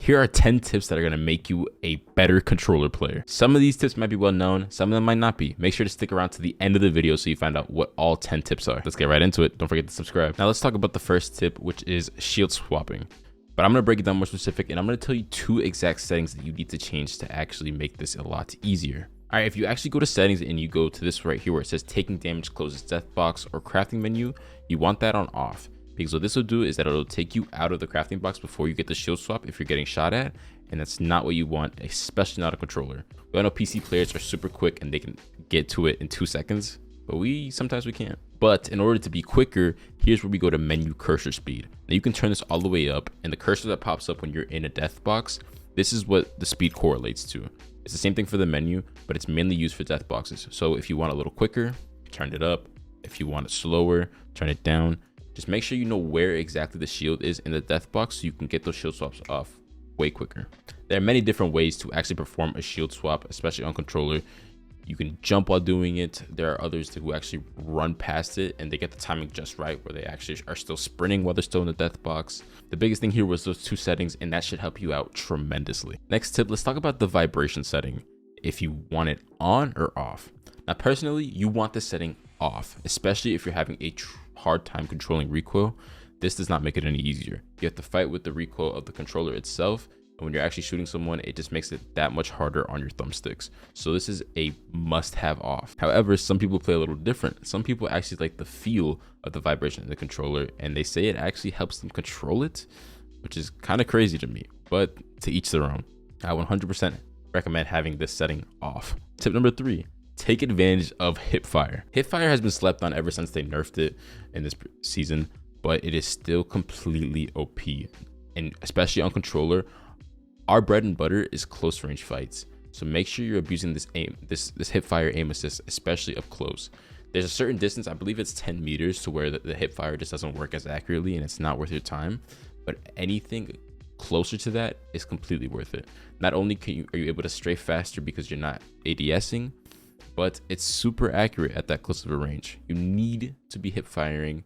Here are 10 tips that are going to make you a better controller player. Some of these tips might be well known, some of them might not be. Make sure to stick around to the end of the video so you find out what all 10 tips are. Let's get right into it. Don't forget to subscribe. Now let's talk about the first tip, which is shield swapping. But I'm going to break it down more specific, and I'm going to tell you 2 exact settings that you need to change to actually make this a lot easier. All right, if you actually go to settings and you go to this right here where it says taking damage closes death box or crafting menu, you want that on off. Because what this will do is that it'll take you out of the crafting box before you get the shield swap if you're getting shot at, and that's not what you want, especially not a controller. We all know PC players are super quick and they can get to it in 2 seconds, but sometimes we can't. But in order to be quicker, here's where we go to menu cursor speed. Now you can turn this all the way up, and the cursor that pops up when you're in a death box, this is what the speed correlates to. It's the same thing for the menu, but it's mainly used for death boxes. So if you want a little quicker, turn it up. If you want it slower, turn it down. Just make sure you know where exactly the shield is in the death box so you can get those shield swaps off way quicker. There are many different ways to actually perform a shield swap, especially on controller. You can jump while doing it. There are others who actually run past it and they get the timing just right where they actually are still sprinting while they're still in the death box. The biggest thing here was those 2 settings, and that should help you out tremendously. Next tip, let's talk about the vibration setting. If you want it on or off. Now personally, you want the setting off, especially if you're having a hard time controlling recoil. This does not make it any easier. You have to fight with the recoil of the controller itself, and when you're actually shooting someone, it just makes it that much harder on your thumbsticks. So this is a must-have off. However, some people play a little different. Some people actually like the feel of the vibration in the controller, and they say it actually helps them control it, which is kind of crazy to me, but to each their own. I 100% recommend having this setting off. Tip number 3. Take advantage of hipfire. Hipfire has been slept on ever since they nerfed it in this season, but it is still completely OP. And especially on controller, our bread and butter is close range fights. So make sure you're abusing this hipfire aim assist, especially up close. There's a certain distance, I believe it's 10 meters, to where the hipfire just doesn't work as accurately and it's not worth your time. But anything closer to that is completely worth it. Not only are you able to strafe faster because you're not ADSing, but it's super accurate at that close of a range. You need to be hip firing.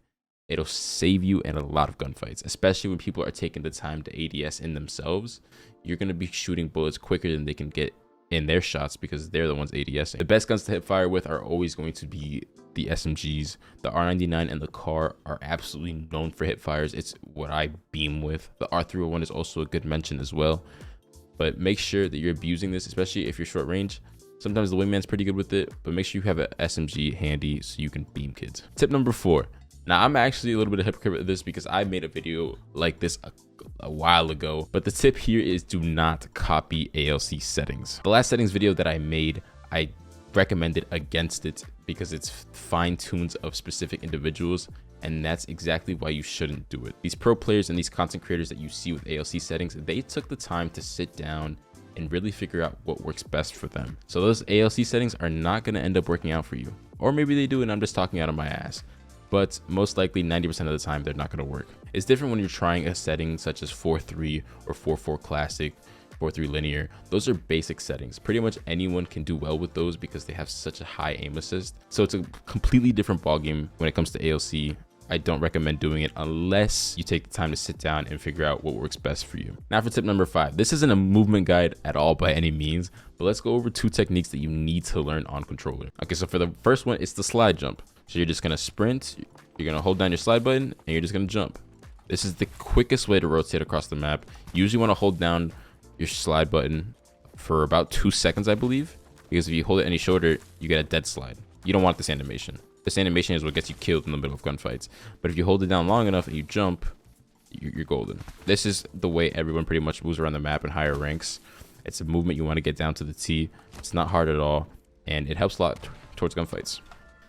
It'll save you in a lot of gunfights, especially when people are taking the time to ADS in themselves. You're going to be shooting bullets quicker than they can get in their shots because they're the ones ADSing. The best guns to hip fire with are always going to be the SMGs. The R99 and the CAR are absolutely known for hip fires. It's what I beam with. The R301 is also a good mention as well. But make sure that you're abusing this, especially if you're short range. Sometimes the wingman's pretty good with it, but make sure you have an SMG handy so you can beam kids. Tip number 4. Now, I'm actually a little bit of a hypocrite with this because I made a video like this a while ago, but the tip here is do not copy ALC settings. The last settings video that I made, I recommended against it because it's fine-tuned of specific individuals, and that's exactly why you shouldn't do it. These pro players and these content creators that you see with ALC settings, they took the time to sit down and really figure out what works best for them. So those ALC settings are not going to end up working out for you. Or maybe they do and I'm just talking out of my ass. But most likely 90% of the time, they're not going to work. It's different when you're trying a setting such as 4.3 or 4.4 classic, 4.3 linear. Those are basic settings. Pretty much anyone can do well with those because they have such a high aim assist. So it's a completely different ballgame when it comes to ALC. I don't recommend doing it unless you take the time to sit down and figure out what works best for you. Now for tip number 5. This isn't a movement guide at all by any means, but let's go over 2 techniques that you need to learn on controller. Okay, so for the first one, it's the slide jump. So you're just gonna sprint, you're gonna hold down your slide button, and you're just gonna jump. This is the quickest way to rotate across the map. You usually wanna hold down your slide button for about 2 seconds, I believe, because if you hold it any shorter, you get a dead slide. You don't want this animation. This animation is what gets you killed in the middle of gunfights. But if you hold it down long enough and you jump, you're golden. This is the way everyone pretty much moves around the map in higher ranks. It's a movement you want to get down to the T. It's not hard at all, and it helps a lot towards gunfights.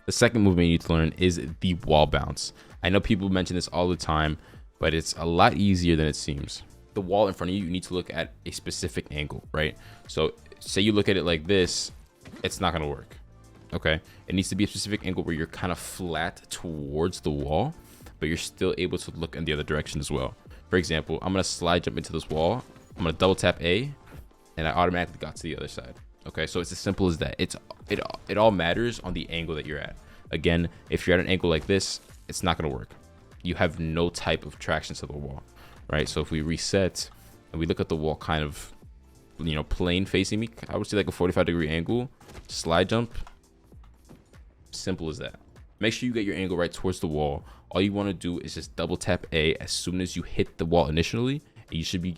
The second movement you need to learn is the wall bounce. I know people mention this all the time, but it's a lot easier than it seems. The wall in front of you, you need to look at a specific angle, right? So say you look at it like this, it's not going to work. Okay, it needs to be a specific angle where you're kind of flat towards the wall, but you're still able to look in the other direction as well. For example, I'm going to slide jump into this wall. I'm going to double tap A, and I automatically got to the other side. Okay, so it's as simple as that. It all matters on the angle that you're at. Again, if you're at an angle like this, it's not going to work. You have no type of traction to the wall, right? So if we reset, and we look at the wall kind of, you know, plane facing me, I would say like a 45-degree angle, slide jump. Simple as that. Make sure you get your angle right towards the wall. All you want to do is just double tap A as soon as you hit the wall initially, and you should be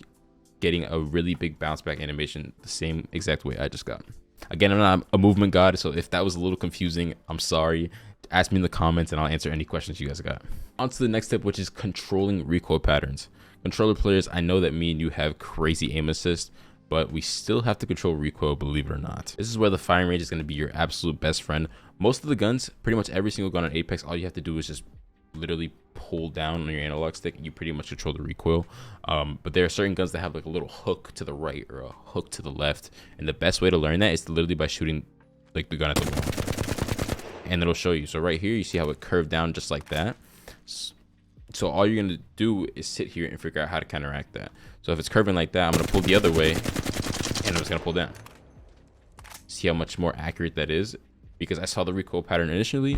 getting a really big bounce back animation the same exact way I just got. Again, I'm not a movement god, so if that was a little confusing, I'm sorry. Ask me in the comments and I'll answer any questions you guys got. On to the next tip, which is controlling recoil patterns. Controller players, I know that me and you have crazy aim assist, but we still have to control recoil, believe it or not. This is where the firing range is going to be your absolute best friend. Most of the guns, pretty much every single gun on Apex, all you have to do is just literally pull down on your analog stick and you pretty much control the recoil. But there are certain guns that have like a little hook to the right or a hook to the left, and the best way to learn that is literally by shooting like the gun at the wall, and it'll show you. So right here you see how it curved down just like that. So all you're gonna do is sit here and figure out how to counteract that. So if it's curving like that, I'm gonna pull the other way and I'm just gonna pull down. See how much more accurate that is? Because I saw the recoil pattern initially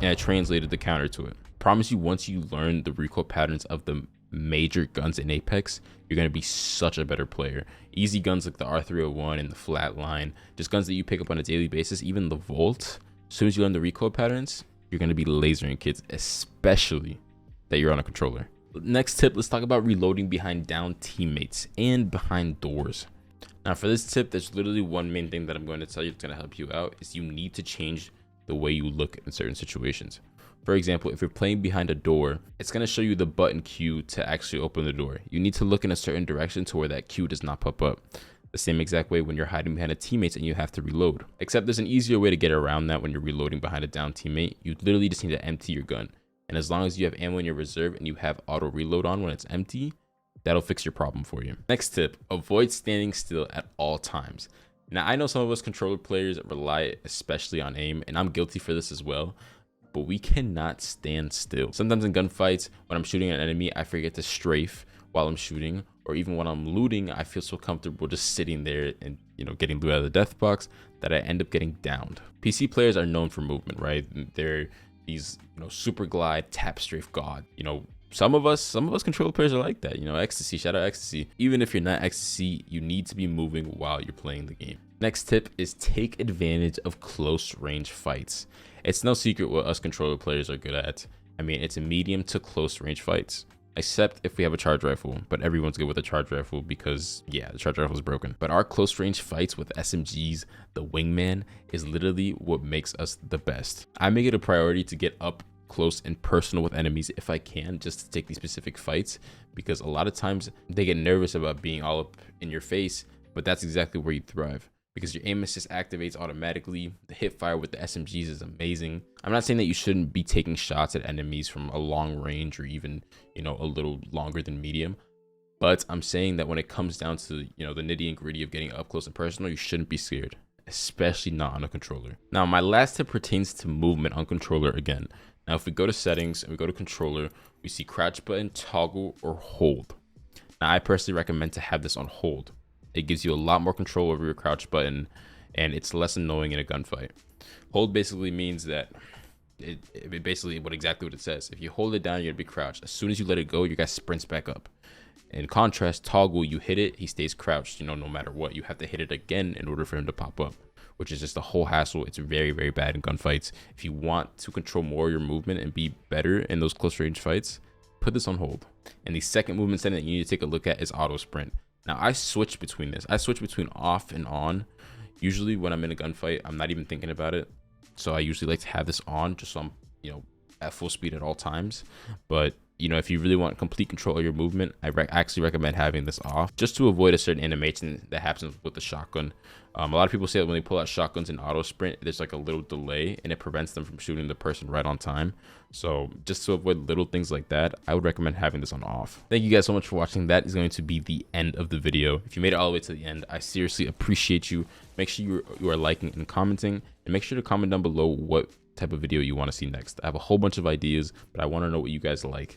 and I translated the counter to it. Promise you, once you learn the recoil patterns of the major guns in Apex, you're going to be such a better player. Easy guns like the R301 and the Flatline, just guns that you pick up on a daily basis, even the Volt. As soon as you learn the recoil patterns, you're going to be lasering kids, especially that you're on a controller. Next tip, let's talk about reloading behind down teammates and behind doors. Now for this tip, there's literally one main thing that I'm going to tell you that's going to help you out, is you need to change the way you look in certain situations. For example, if you're playing behind a door, it's going to show you the button Q to actually open the door. You need to look in a certain direction to where that Q does not pop up. The same exact way when you're hiding behind a teammate and you have to reload. Except there's an easier way to get around that when you're reloading behind a down teammate. You literally just need to empty your gun. And as long as you have ammo in your reserve and you have auto reload on when it's empty, that'll fix your problem for you. Next tip, avoid standing still at all times. Now, I know some of us controller players rely especially on aim, and I'm guilty for this as well, but we cannot stand still. Sometimes in gunfights, when I'm shooting an enemy, I forget to strafe while I'm shooting, or even when I'm looting, I feel so comfortable just sitting there and, you know, getting loot out of the death box that I end up getting downed. PC players are known for movement, right? They're these, you know, super glide, tap strafe god. You know, some of us controller players are like that. You know, ecstasy, shout out ecstasy. Even if you're not ecstasy, you need to be moving while you're playing the game. Next tip is take advantage of close range fights. It's no secret what us controller players are good at. I mean, it's a medium to close range fights, except if we have a charge rifle, but everyone's good with a charge rifle because, yeah, the charge rifle is broken. But our close range fights with SMGs, the wingman, is literally what makes us the best. I make it a priority to get up close and personal with enemies if I can, just to take these specific fights, because a lot of times they get nervous about being all up in your face, but that's exactly where you thrive. Because your aim assist activates automatically. The hip fire with the SMGs is amazing. I'm not saying that you shouldn't be taking shots at enemies from a long range or even, you know, a little longer than medium. But I'm saying that when it comes down to, you know, the nitty and gritty of getting up close and personal, you shouldn't be scared, especially not on a controller. Now, my last tip pertains to movement on controller again. Now, if we go to settings and we go to controller, we see crouch button, toggle, or hold. Now, I personally recommend to have this on hold. It gives you a lot more control over your crouch button, and it's less annoying in a gunfight. Hold basically means that it basically exactly what it says. If you hold it down, you're gonna be crouched. As soon as you let it go, your guy sprints back up. In contrast, toggle, you hit it, he stays crouched. You know, no matter what, you have to hit it again in order for him to pop up, which is just a whole hassle. It's very, very bad in gunfights. If you want to control more of your movement and be better in those close range fights, put this on hold. And the second movement setting that you need to take a look at is auto sprint. Now, I switch between this. I switch between off and on. Usually when I'm in a gunfight, I'm not even thinking about it. So I usually like to have this on just so I'm, you know, at full speed at all times. But, you know, if you really want complete control of your movement, I actually recommend having this off just to avoid a certain animation that happens with the shotgun. A lot of people say that when they pull out shotguns in auto sprint, there's like a little delay and it prevents them from shooting the person right on time. So just to avoid little things like that, I would recommend having this on off. Thank you guys so much for watching. That is going to be the end of the video. If you made it all the way to the end, I seriously appreciate you. Make sure you are liking and commenting, and make sure to comment down below what type of video you want to see next. I have a whole bunch of ideas, but I want to know what you guys like.